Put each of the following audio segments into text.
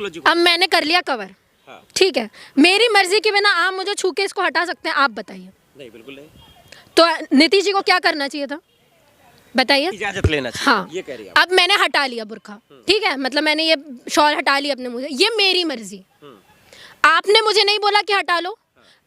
अब मैंने कर लिया कवर। हाँ। ठीक है, मेरी मर्जी के बिना आप मुझे छू के इसको हटा सकते हैं? आप बताइए। नहीं, बिल्कुल नहीं। तो नीतीश जी को क्या करना चाहिए था, बताइए? इजाजत लेना चाहिए। हाँ, ये कह रही हैं अब मैंने हटा लिया बुर्का, ठीक है, मतलब मैंने ये शॉल हटा लिया अपने मुंह से, ये मेरी मर्जी। आपने मुझे नहीं बोला कि हटा लो,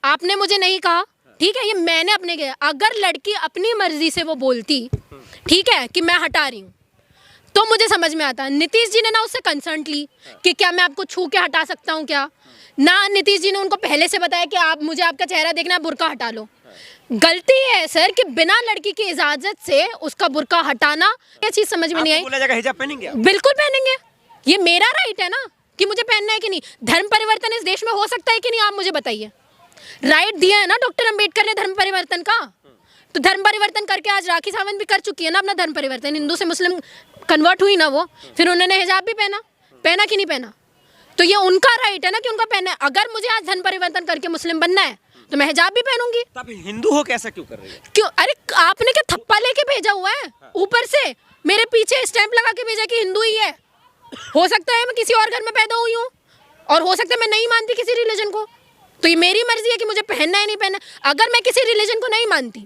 आपने मुझे नहीं कहा, ठीक है, ये मैंने अपने किया। अगर लड़की अपनी मर्जी से वो बोलती, ठीक है, कि मैं हटा रही हूँ, तो मुझे समझ में आता। नीतीश जी ने ना उससे कंसर्न ली कि क्या मैं आपको छू के हटा सकता हूँ क्या, ना नीतीश जी ने उनको पहले से बताया कि आप मुझे आपका चेहरा देखना है, बुर्का हटा लो। गलती है सर कि बिना लड़की की इजाजत से उसका बुर्का हटाना, ये चीज समझ में नहीं आई। बोला जाएगा हिजाब पहनेंगे आप? बिल्कुल पहनेंगे, ये मेरा राइट है ना कि मुझे पहनना है कि नहीं। धर्म परिवर्तन इस देश में हो सकता है कि नहीं, आप मुझे बताइए। राइट दिया है ना डॉक्टर अंबेडकर ने धर्म परिवर्तन का, तो धर्म परिवर्तन करके आज राखी सावंत भी कर चुकी है ना अपना धर्म परिवर्तन, हिंदू से मुस्लिम कन्वर्ट हुई ना वो, फिर उन्होंने हिजाब भी पहना कि नहीं पहना, तो ये उनका राइट है ना कि उनका पहना है। अगर मुझे आज धर्म परिवर्तन करके मुस्लिम बनना है तो मैं हिजाब भी पहनूंगी। तब हिंदू हो कैसा क्यों कर रही है? क्यों? अरे आपने क्या थप्पा लेके भेजा हुआ है ऊपर से, मेरे पीछे स्टैंप लगा के भेजा कि हिंदू ही है। हो सकता है मैं किसी और घर में पैदा हुई हूँ, और हो सकता है मैं नहीं मानती किसी रिलीजन को, तो ये मेरी मर्जी है कि मुझे पहनना है नहीं पहनना। अगर मैं किसी रिलीजन को नहीं मानती,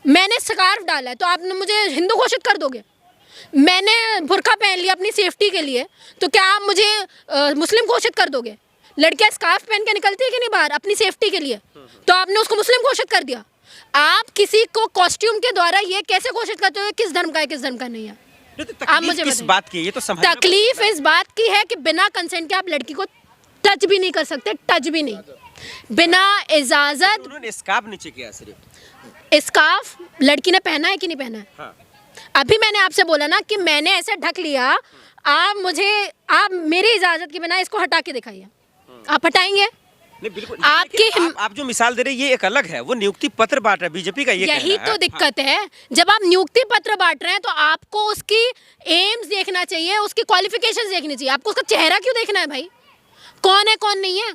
मैंने स्कार्फ डाला है, तो आप मुझे हिंदू घोषित कर दोगे? मैंने बुर्का पहन लिया अपनी सेफ्टी के लिए, तो क्या आप मुझे मुस्लिम घोषित कर दोगे? लड़कियां स्कार्फ पहन के निकलती है कि नहीं बाहर अपनी सेफ्टी के लिए, तो आपने उसको मुस्लिम घोषित कर दिया। आप किसी को कॉस्ट्यूम के द्वारा ये कैसे घोषित करते हो किस धर्म का है किस धर्म का नहीं है? आप मुझे किस बात की, ये तो तकलीफ इस बात की है कि बिना कंसेंट के आप लड़की को टच भी नहीं कर सकते, टच भी नहीं, बिना इजाजत। उन्होंने स्कार्फ नीचे किया सिर्फ। स्कार्फ लड़की ने पहना है कि नहीं पहना है? हाँ। अभी मैंने आपसे बोला ना कि मैंने ऐसे ढक लिया, आप मेरी इजाजत के बिना इसको हटा के दिखाइए, आप हटाएंगे? नहीं, बिल्कुल। आप जो मिसाल दे रहे हैं ये एक अलग है, वो नियुक्ति पत्र बांट रहा है बीजेपी का, ये यही तो दिक्कत है। जब आप नियुक्ति पत्र बांट रहे हैं तो आपको उसकी एम्स देखना चाहिए, उसकी क्वालिफिकेशंस देखनी चाहिए। आपको उसका चेहरा क्यों देखना है भाई, कौन है कौन नहीं है?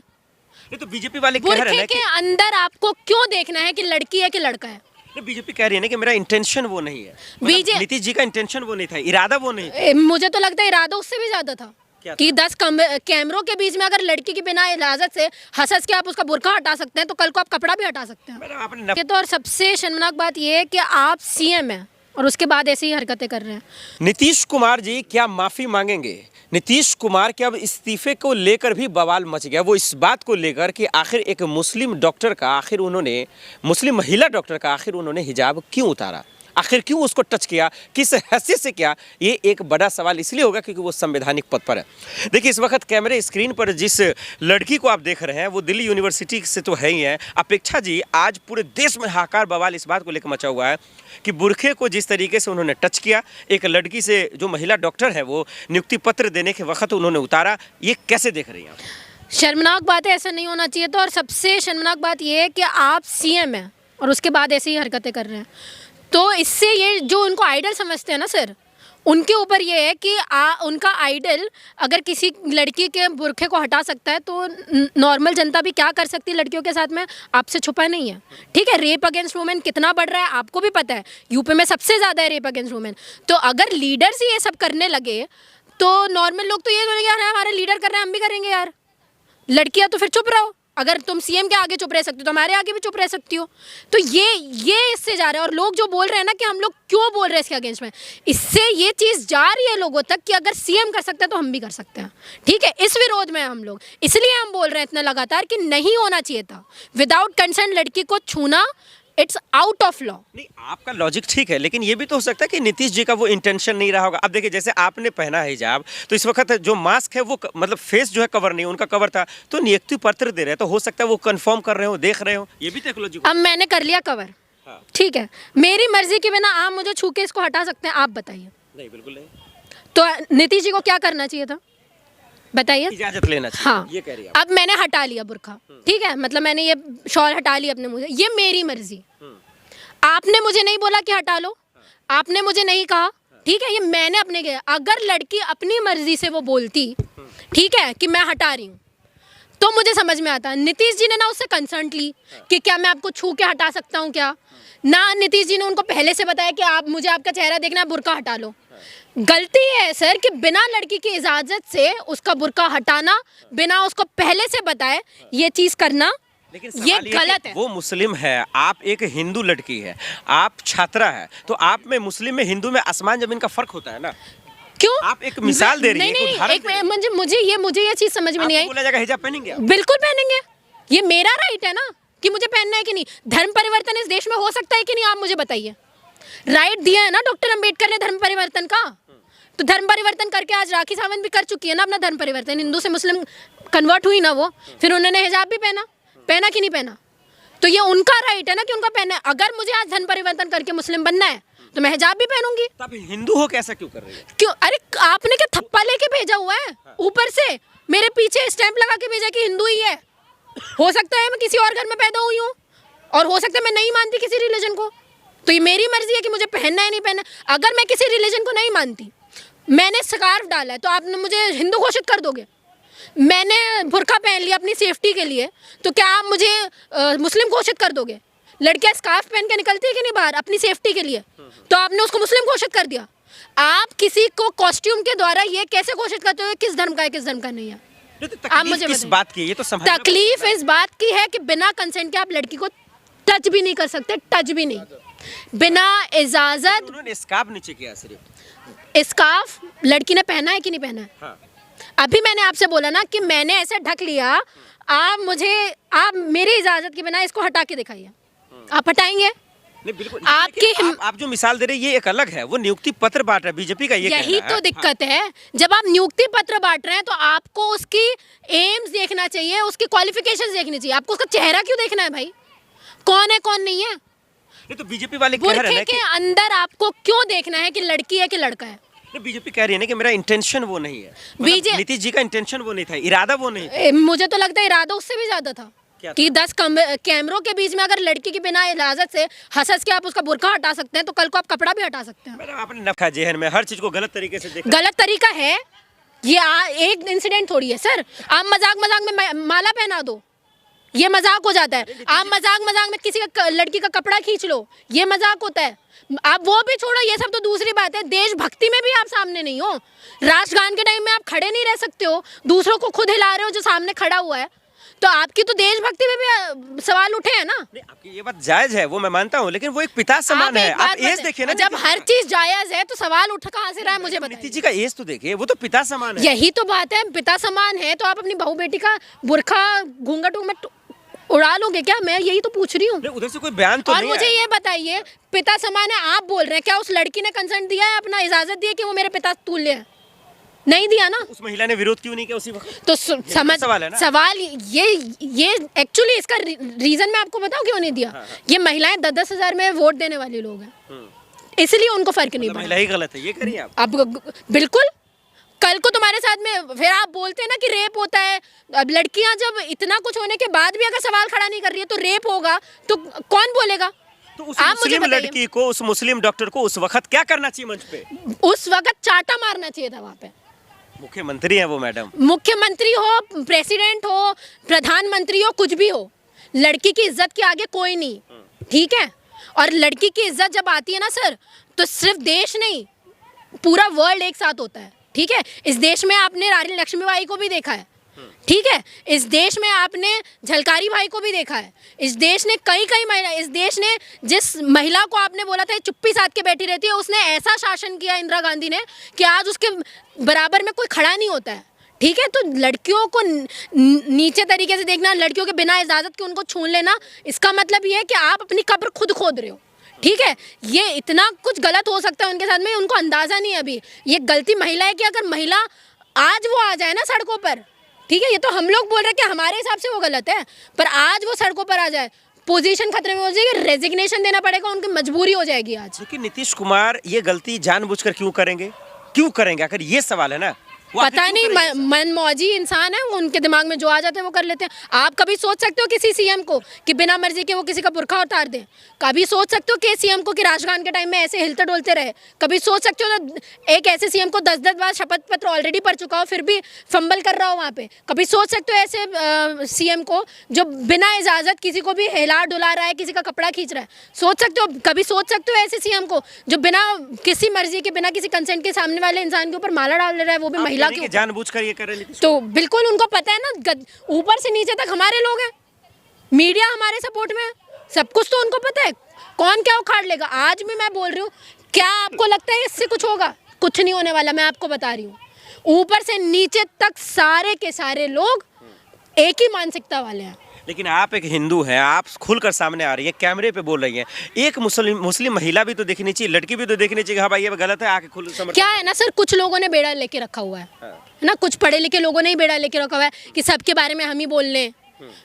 ये तो बीजेपी वाले कह रहे हैं कि अंदर आपको क्यों देखना है कि लड़की है कि लड़का है? बीजेपी कह रही है ना कि मेरा इंटेंशन वो नहीं है, नीतीश जी का इंटेंशन वो नहीं था, इरादा वो नहीं। मुझे तो लगता है इरादा उससे भी ज्यादा था कि 10 कैमरों के बीच में अगर लड़की की बिना इजाजत से हंस के आप उसका बुर्का हटा सकते हैं, तो कल को आप कपड़ा भी हटा सकते हैं। तो और सबसे शर्मनाक बात यह है कि आप सीएम हैं और उसके बाद ऐसी ही हरकतें कर रहे हैं। नीतीश कुमार जी क्या माफी मांगेंगे? नीतीश कुमार के अब इस्तीफे को लेकर भी बवाल मच गया, वो इस बात को लेकर कि आखिर एक मुस्लिम डॉक्टर का, आखिर उन्होंने मुस्लिम महिला डॉक्टर का आखिर उन्होंने हिजाब क्यों उतारा, आखिर क्यों उसको टच किया, किस हैसियत से किया, ये एक बड़ा सवाल इसलिए होगा क्योंकि वो संवैधानिक पद पर है। देखिए इस वक्त कैमरे स्क्रीन पर जिस लड़की को आप देख रहे हैं वो दिल्ली यूनिवर्सिटी से तो है ही है। अपेक्षा जी, आज पूरे देश में हाहाकार बवाल इस बात को लेकर मचा हुआ है कि बुरखे को जिस तरीके से उन्होंने टच किया, एक लड़की से जो महिला डॉक्टर है वो नियुक्ति पत्र देने के वक्त उन्होंने उतारा, ये कैसे देख रही हैं आप? शर्मनाक बात है, ऐसा नहीं होना चाहिए था। और सबसे शर्मनाक बात यह है कि आप सीएम हैं और उसके बाद ऐसी ही हरकतें कर रहे हैं, तो इससे ये जो उनको आइडल समझते हैं ना सर, उनके ऊपर ये है कि उनका आइडल अगर किसी लड़की के बुरखे को हटा सकता है तो नॉर्मल जनता भी क्या कर सकती है लड़कियों के साथ में, आपसे छुपा नहीं है। ठीक है, रेप अगेंस्ट वुमेन कितना बढ़ रहा है आपको भी पता है, यूपी में सबसे ज़्यादा है रेप अगेंस्ट वुमेन। तो अगर लीडर्स ही ये सब करने लगे तो नॉर्मल लोग तो ये बोलेंगे यार हमारे लीडर कर रहे हैं हम भी करेंगे यार। लड़कियाँ तो फिर चुप रहो, अगर तुम सीएम के आगे चुप रह सकती हो तो हमारे आगे भी चुप रह सकती हो। तो ये इससे जा रहा है, और लोग जो बोल रहे हैं ना कि हम लोग क्यों बोल रहे हैं इसके अगेंस्ट में, इससे ये चीज़ जा रही है लोगों तक कि अगर सीएम कर सकते हैं तो हम भी कर सकते हैं। ठीक है, इस विरोध में हम लोग इसलिए हम बोल रहे हैं इतना लगातार कि नहीं होना चाहिए था विदाउट कंसर्न लड़की को छूना, इट्स आउट ऑफ लॉ। नहीं, आपका लॉजिक ठीक है, लेकिन ये भी तो हो सकता है कि नीतीश जी का वो इंटेंशन नहीं रहा होगा। अब देखिए जैसे आपने पहना है हिजाब, तो इस वक्त जो मास्क है वो मतलब फेस जो है कवर नहीं, उनका कवर था, तो नियुक्ति पत्र दे रहे हैं, तो हो सकता है वो कंफर्म कर रहे हो, देख रहे हो, ये भी तो एक लॉजिक। अब मैंने कर लिया कवर। हाँ। ठीक है, मेरी मर्जी के बिना आप मुझे छू के इसको हटा सकते हैं? आप बताइए। नहीं, बिल्कुल नहीं। तो नीतीश जी को क्या करना चाहिए था, बताइए? इजाजत लेना चाहिए। हाँ, ये कह रही है। अब मैंने हटा लिया बुर्का, ठीक है, मतलब मैंने ये शॉल हटा लिया अपने मुंह से, ये मेरी मर्जी। आपने मुझे नहीं बोला कि हटा लो, आपने मुझे नहीं कहा, ठीक है, ये मैंने अपने किया। अगर लड़की अपनी मर्जी से वो बोलती, ठीक है, कि मैं हटा रही हूँ, तो मुझे समझ में आता। नीतीश जी ने ना उससे कंसर्न ली कि क्या मैं आपको छू के हटा सकता हूँ क्या, ना नीतीश जी ने उनको पहले से बताया कि आप मुझे आपका चेहरा देखना है, बुर्का हटा लो। गलती है सर कि बिना लड़की की इजाजत से उसका बुर्का हटाना, बिना उसको पहले से बताए ये चीज करना, लेकिन ये सवाल गलत कि है। वो मुस्लिम है, आप एक हिंदू लड़की है, आप छात्रा है, तो आप में मुस्लिम में हिंदू में आसमान जमीन का फर्क होता है ना। क्यों? आप एक मिसाल दे रही हैं, नहीं एक नहीं, उदाहरण एक दे रही हैं। मुझे ये चीज समझ में नहीं आपको आई। बोला जाएगा हिजाब पहनेंगे आप? बिल्कुल पहनेंगे, ये मेरा राइट है ना कि मुझे पहनना है कि नहीं। धर्म परिवर्तन इस देश में हो सकता है कि नहीं, आप मुझे बताइए। राइट दिया है ना डॉक्टर अंबेडकर ने धर्म परिवर्तन का, तो धर्म परिवर्तन करके आज राखी सावंत भी कर चुकी है ना अपना धर्म परिवर्तन, हिंदू से मुस्लिम कन्वर्ट हुई ना वो, फिर उन्होंने हिजाब भी पहना कि नहीं पहना, तो ये उनका राइट है ना कि उनका पहना है। अगर मुझे आज धर्म परिवर्तन करके मुस्लिम बनना है तो मैं हिजाब भी पहनूंगी। तो आप हिंदू हो कैसा क्यों कर रही है? क्यों? अरे आपने क्या थप्पा लेके भेजा हुआ है ऊपर से, मेरे पीछे स्टैंप लगा के भेजा कि हिंदू ही है। हो सकता है मैं किसी और घर में पैदा हुई हूँ, और हो सकता है मैं नहीं मानती किसी रिलीजन को, तो ये मेरी मर्जी है कि मुझे पहनना है नहीं पहनना। अगर मैं किसी रिलीजन को नहीं मानती, मैंने स्कार्फ डाला है, तो आप मुझे हिंदू घोषित कर दोगे? मैंने बुर्का पहन लिया अपनी सेफ्टी के लिए, तो क्या आप मुझे मुस्लिम घोषित कर दोगे? लड़कियां स्कार्फ पहन के निकलती है कि नहीं बाहर अपनी सेफ्टी के लिए, तो आपने उसको मुस्लिम घोषित कर दिया। आप किसी को कॉस्ट्यूम के द्वारा ये कैसे घोषित करते हो किस धर्म का है किस धर्म का नहीं है? तो आप तकलीफ मुझे किस बताइए। बात की है? ये तो समझना तकलीफ इस बात की है कि बिना कंसेंट के आप लड़की को टच भी नहीं कर सकते, टच भी नहीं, बिना इजाजत। उन्होंने स्कार्फ नीचे किया सिर्फ। स्कार्फ लड़की ने पहना है कि नहीं पहना है? हाँ। अभी मैंने आपसे बोला ना कि मैंने ऐसे ढक लिया, आप मेरी इजाजत के बिना इसको हटा के दिखाइए, आप हटाएंगे? नहीं बिल्कुल। आपकी लेकिन आप जो मिसाल दे रहे हैं ये एक अलग है, वो नियुक्ति पत्र बांट रहा है बीजेपी का, ये यही कहना तो है। दिक्कत है। जब आप नियुक्ति पत्र बांट रहे हैं तो आपको उसकी एम्स देखना चाहिए, उसकी क्वालिफिकेशंस देखनी चाहिए। आपको उसका चेहरा क्यों देखना है भाई, कौन है कौन नहीं है? ये तो बीजेपी वाले कह रहे बुरखे हैं के कि अंदर आपको क्यों देखना है कि लड़की है कि लड़का है? बीजेपी कह रही है ना कि मेरा इंटेंशन वो नहीं है, बीजे- नीतीश जी का इंटेंशन वो नहीं था, इरादा वो नहीं था। मुझे तो लगता है इरादा उससे भी ज्यादा था क्या था? कि 10 कैमरों के बीच में अगर लड़की की बिना इजाजत से हंस के आप उसका बुर्का हटा सकते हैं, तो कल को आप कपड़ा भी हटा सकते हैं। मैडम आपने नफा जेहन में हर चीज को गलत तरीके से देखा। गलत तरीका है ये, एक इंसिडेंट थोड़ी है सर। आप मजाक में माला पहना दो, ये मजाक हो जाता है। आप मजाक में किसी का लड़की का कपड़ा खींच लो, ये मजाक होता है। आप वो भी छोड़ो, ये सब तो दूसरी बात है। देशभक्ति में भी आप सामने नहीं हो, राष्ट्रगान के टाइम में आप खड़े नहीं रह सकते हो, दूसरों को खुद हिला रहे हो जो सामने खड़ा हुआ है, तो आपकी तो देशभक्ति में भी सवाल उठे हैं ना। नहीं, आपकी ये बात जायज है, वो मैं मानता हूँ, लेकिन वो एक पिता समान है। आप एज देखिए ना, जब हर चीज जायज है तो सवाल उठ कहाँ से रहा है मुझे नीतीश बताइए। जी का एज तो देखिए, वो तो पिता समान है। यही तो बात है, पिता समान है तो आप अपनी बहू बेटी का बुर्खा घूंघट में उड़ा लोगे क्या? मैं यही तो पूछ रही हूँ। नहीं, उधर से कोई बयान तो और नहीं मुझे आया। ये बताइए, पिता समान है आप बोल रहे हैं, क्या उस लड़की ने कंसेंट दिया है, अपना इजाजत दी है कि वो मेरे पिता तुल्य है? नहीं दिया ना। उस महिला ने विरोध क्यों नहीं किया उसी वक्त? तो समझ सवाल है ना। सवाल ये एक्चुअली इसका रीजन मैं आपको बताऊं क्यों नहीं दिया। ये महिलाएं 10-10 हजार में वोट देने वाली लोग हैं, इसलिए उनको फर्क नहीं मतलब पड़ा। महिला ही गलत है, ये करिए आप। अब बिल्कुल, कल को तुम्हारे साथ में फिर आप बोलते हैं ना कि रेप होता है। अब लड़कियां जब इतना कुछ होने के बाद भी अगर सवाल खड़ा नहीं कर रही है तो रेप होगा तो कौन बोलेगा? तो उस आप मुझे मुस्लिम बताइए। लड़की को, उस मुस्लिम डॉक्टर को उस वक्त क्या करना चाहिए मंच पे? उस वक्त चाटा मारना चाहिए था वहां पे। मुख्यमंत्री है वो मैडम। मुख्यमंत्री हो, प्रेसिडेंट हो, प्रधानमंत्री हो, कुछ भी हो, लड़की की इज्जत के आगे कोई नहीं, ठीक है? और लड़की की इज्जत जब आती है ना सर, तो सिर्फ देश नहीं पूरा वर्ल्ड एक साथ होता है, ठीक है? इस देश में आपने रानी लक्ष्मीबाई को भी देखा है, ठीक है? इस देश में आपने झलकारी भाई को भी देखा है। इस देश ने कई महिला, इस देश ने जिस महिला को आपने बोला था चुप्पी साध के बैठी रहती है, उसने ऐसा शासन किया इंदिरा गांधी ने कि आज उसके बराबर में कोई खड़ा नहीं होता है, ठीक है? तो लड़कियों को नीचे तरीके से देखना, लड़कियों के बिना इजाजत के उनको छून लेना, इसका मतलब ये है कि आप अपनी कब्र खुद खोद रहे हो, ठीक है? ये इतना कुछ गलत हो सकता है उनके साथ में, उनको अंदाजा नहीं है अभी। ये गलती महिला है कि अगर महिला आज वो आ जाए ना सड़कों पर, ठीक है? ये तो हम लोग बोल रहे हैं कि हमारे हिसाब से वो गलत है, पर आज वो सड़कों पर आ जाए, पोजीशन खतरे में हो जाएगी, रेजिग्नेशन देना पड़ेगा, उनकी मजबूरी हो जाएगी आज। लेकिन नीतीश कुमार ये गलती जानबूझकर क्यों करेंगे? क्यों करेंगे? अगर ये सवाल है ना, वो आखिर पता क्यों नहीं करेंगे ऐसा? मनमौजी इंसान है, वो उनके दिमाग में जो आ जाते हैं वो कर लेते हैं। आप कभी सोच सकते हो किसी सीएम को कि बिना मर्जी के वो किसी का बुर्का उतार दें? कभी सोच सकते हो कि सीएम को कि राजगान के टाइम में ऐसे हिलते डोलते रहे? कभी सोच सकते हो ना एक ऐसे सीएम को 10-10 बार शपथ पत्र ऑलरेडी पढ़ चुका हो फिर भी फंबल कर रहा हो वहाँ पे? कभी सोच सकते हो ऐसे सीएम को जो बिना इजाजत किसी को भी हिला डुला रहा है, किसी का कपड़ा खींच रहा है? सोच सकते हो? कभी सोच सकते हो ऐसे सीएम को जो बिना किसी मर्जी के, बिना किसी कंसेंट के सामने वाले इंसान के ऊपर माला डाल रहा है, वो भी आप महिला कह रहे के हैं कि ऊपर? जानबूझकर ये कर रहे हैं नीतीश तो बिल्कुल उनको पता है ना, ऊपर से नीचे तक हमारे लोग हैं, मीडिया हमारे सपोर्ट में है, सब कुछ तो उनको पता है। कौन क्या उखाड़ लेगा? आज भी मैं बोल रही हूँ, क्या आपको लगता है इससे कुछ होगा? कुछ नहीं होने वाला, मैं आपको बता रही हूँ। ऊपर से नीचे तक सारे के सारे लोग एक ही मानसिकता वाले हैं। लेकिन आप एक हिंदू हैं, आप खुलकर सामने आ रही हैं, कैमरे पे बोल रही हैं। एक मुस्लिम महिला भी तो देखनी चाहिए, लड़की भी तो देखनी चाहिए, हाँ भाई ये गलत है, आके खुल समझ। क्या है ना सर, कुछ लोगों ने बेड़ा लेके रखा हुआ है ना, कुछ पढ़े लिखे लोगों ने ही बेड़ा लेके रखा हुआ है कि सबके बारे में हम ही बोल लें।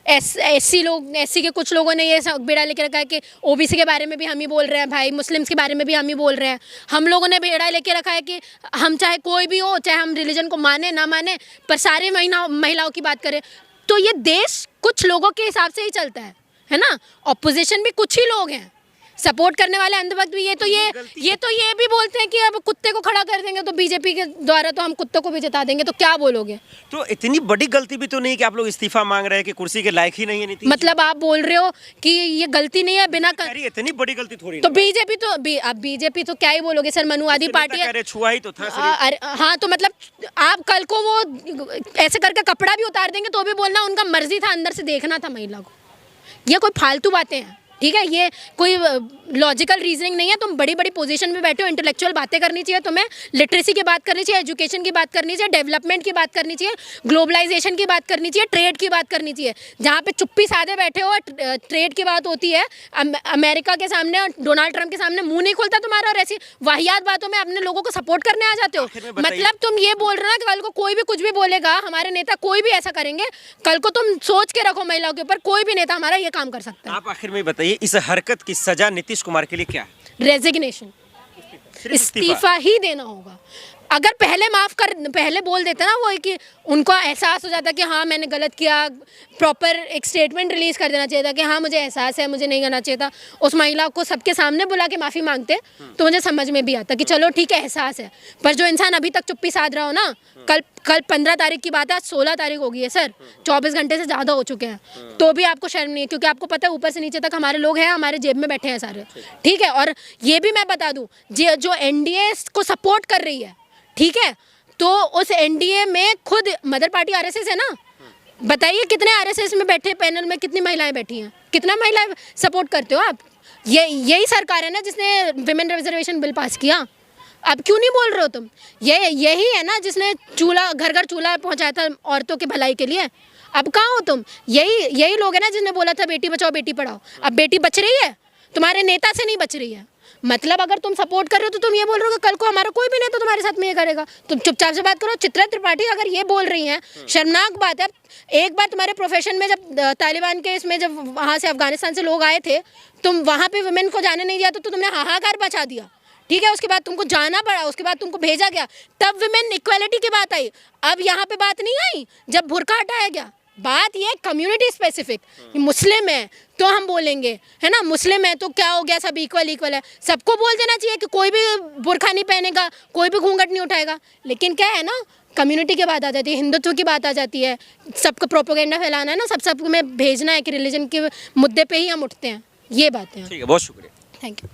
एससी के कुछ लोगों ने ये सब बेड़ा लेके रखा है कि ओबीसी के बारे में भी हम ही बोल रहे हैं, भाई मुस्लिम्स के बारे में भी हम ही बोल रहे हैं। हम लोगों ने बेड़ा लेके रखा है कि हम चाहे कोई भी हो, चाहे हम रिलीजन को माने ना माने, पर सारे महिलाओं की बात करें। तो ये देश कुछ लोगों के हिसाब से ही चलता है ना। ऑपोजिशन भी कुछ ही लोग हैं, सपोर्ट करने वाले अंधभक्त भी। ये भी बोलते हैं कि अब कुत्ते को खड़ा कर देंगे तो बीजेपी के द्वारा तो हम कुत्ते को भी जिता देंगे, तो क्या बोलोगे? तो इतनी बड़ी गलती भी तो नहीं कि आप लोग इस्तीफा मांग रहे हैं कि कुर्सी के लायक ही नहीं है नीतीश। मतलब आप बोल रहे हो कि ये गलती नहीं है बिना अरे इतनी बड़ी गलती थोड़ी तो बीजेपी तो क्या ही बोलोगे सर, मनुवादी पार्टी है। अरे छुआ ही तो था अरे हाँ, तो मतलब आप कल को वो ऐसे करके कपड़ा भी उतार देंगे तो भी बोलना उनका मर्जी था, अंदर से देखना था महिला को। ये कोई फालतू बातें हैं, ठीक है? ये कोई लॉजिकल रीजनिंग नहीं है। तुम बड़ी बड़ी पोजीशन में बैठे हो, इंटेलेक्चुअल बातें करनी चाहिए तुम्हें, लिटरेसी की बात करनी चाहिए, एजुकेशन की बात करनी चाहिए, डेवलपमेंट की बात करनी चाहिए, ग्लोबलाइजेशन की बात करनी चाहिए, ट्रेड की बात करनी चाहिए। जहाँ पे चुप्पी साधे बैठे हो, ट्रेड की बात होती है, अमेरिका के सामने और डोनाल्ड ट्रंप के सामने मुंह नहीं खुलता तुम्हारा, और ऐसी वाहियात बातों में अपने लोगों को सपोर्ट करने आ जाते हो। मतलब तुम ये बोल रहे हो ना कि कल को कोई भी कुछ भी बोलेगा, हमारे नेता कोई भी ऐसा करेंगे, कल को तुम सोच के रखो महिलाओं के ऊपर कोई भी नेता हमारा ये काम कर सकता है। आप आखिर में बताइए, इस हरकत की सजा नीतीश कुमार के लिए क्या है? रेजिग्नेशन, सिर्फ इस्तीफा ही देना होगा। अगर पहले बोल देते ना वो कि उनको एहसास हो जाता कि हाँ मैंने गलत किया, प्रॉपर एक स्टेटमेंट रिलीज कर देना चाहिए था कि हाँ मुझे एहसास है, मुझे नहीं करना चाहिए था, उस महिला को सबके सामने बुला के माफ़ी मांगते तो मुझे समझ में भी आता कि चलो ठीक है एहसास है। पर जो इंसान अभी तक चुप्पी साध रहा हो ना, कल 15 तारीख की बात है, आज 16 तारीख हो गई है सर, 24 घंटे से ज़्यादा हो चुके हैं, तो भी आपको शर्म नहीं है? क्योंकि आपको पता है ऊपर से नीचे तक हमारे लोग हैं, हमारे जेब में बैठे हैं सारे, ठीक है? और ये भी मैं बता दूँ, जो एनडीए को सपोर्ट कर रही है, ठीक है, तो उस एनडीए में खुद मदर पार्टी आरएसएस है ना। बताइए कितने आरएसएस में बैठे पैनल में कितनी महिलाएं बैठी हैं, कितना महिलाएं सपोर्ट करते हो आप? यही सरकार है ना जिसने विमेन रिजर्वेशन बिल पास किया। अब क्यों नहीं बोल रहे हो तुम? यही है ना जिसने चूल्हा घर घर चूल्हा पहुंचाया था औरतों की भलाई के लिए। अब कहाँ हो तुम? यही लोग है ना जिसने बोला था बेटी बचाओ बेटी पढ़ाओ। अब बेटी बच रही है, तुम्हारे नेता से नहीं बच रही है। मतलब अगर तुम सपोर्ट कर रहे हो तो तुम ये बोल रहे हो कि कल को हमारा कोई भी नेता तुम्हारे साथ में ये करेगा। तुम चुपचाप से बात करो। चित्रा त्रिपाठी अगर ये बोल रही हैं, शर्मनाक बात है। एक बार तुम्हारे प्रोफेशन में जब तालिबान के इसमें जब वहाँ से अफगानिस्तान से लोग आए थे, तुम वहाँ पे वुमेन को जाने नहीं दिया तो तुमने हाहाकार मचा दिया, ठीक है? उसके बाद तुमको जाना पड़ा, उसके बाद तुमको भेजा गया, तब वुमेन इक्वालिटी की बात आई। अब यहाँ पे बात नहीं आई जब बुर्का हटाया गया। बात ये कम्युनिटी स्पेसिफिक, मुस्लिम है तो हम बोलेंगे, है ना, मुस्लिम है तो क्या हो गया, सब इक्वल है। सबको बोल देना चाहिए कि कोई भी बुर्का नहीं पहनेगा, कोई भी घूंघट नहीं उठाएगा। लेकिन क्या है ना, कम्युनिटी की बात आ जाती है, हिंदुत्व की बात आ जाती है, सबको प्रोपेगेंडा फैलाना है ना, सब में भेजना है कि रिलीजन के मुद्दे पे ही हम उठते हैं। ये बातें हैं। ठीक है, बहुत शुक्रिया, थैंक यू।